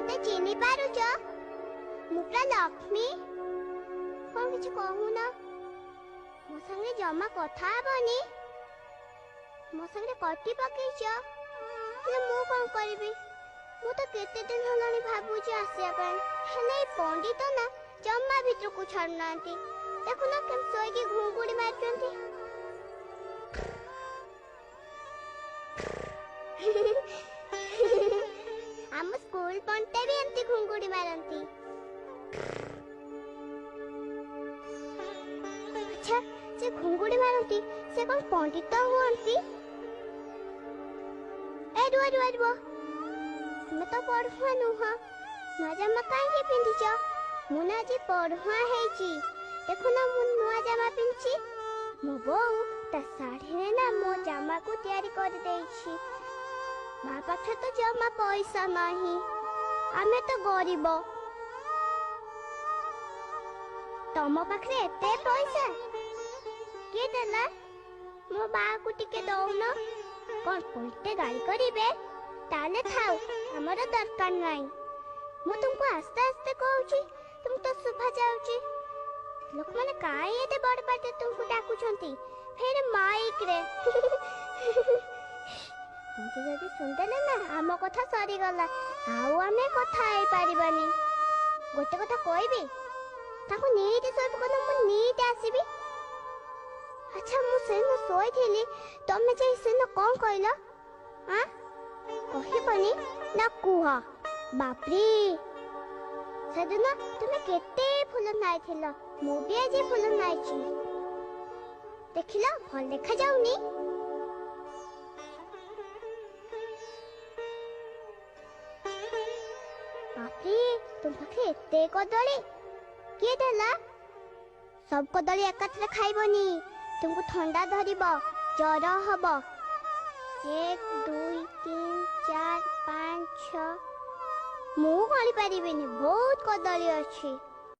मते चिनी पारुच मुप्रा लक्ष्मी कौन किछ कहून मो संगे जमा कथा हेबनी मो संगे कटी पकेइछ ले मु कौन करबी मु तो केते दिन हलानी भाबुची आसिया पई हेले पंडित ना जम्मा भीतर को छाड़ नांती देखो ना केम सोई की घुंगुड़ी मारचंती हम स्कूल पंटे भी एंती घुंगुड़ी मारंती अच्छा से घुंगुड़ी मारंती से कौन पंडित हुअंती ए रुआ मैं तो पढ़ुआ नुह ना जमा काहे पिंधिछ मुना जी पढ़ुआ हेची देखो ना मु नुआ जामा पिंची मो बोऊ ता साड़ी रे ना मो जामा को तैयारी कर देइछि मां पाखे तो जमा पैसा नहीं आमे तो गरीब तम पाखे एते पैसा के देला मो बा को टिके दउन कोन पलटे गाड़ी करिबे ताले थाउ हमर दरकार नहीं मु तुमको आस्ते आस्ते कहूची तुम तो सुभा जाउची लोक माने काहे एते बड़ पाटे तुमको डाकू छंती फेर माइक रे तुमके जदी सुनदेले ना आम कथा सरी गला आउ आमे कथा आइ पारिबानी गोटे कथा कहबी ताको नीति सब कोन मु नीति आसीबी अच्छा मु सोई थिली तमे जे सेन कोन कहलो हां कहिबनी ना कुह बापरी सदन तुमे केते फूल नाइथिला मु भी आज फूल नाइची देखिला भल देखा जाउनी बापरी तुम पाखे एते कदली के देला सब कदली एकत्र खाइबनी तुमको ठंडा धरिबो जर हबो 1 2 3 4 5 6 मु गली पारिबेनी बहुत कदली अछि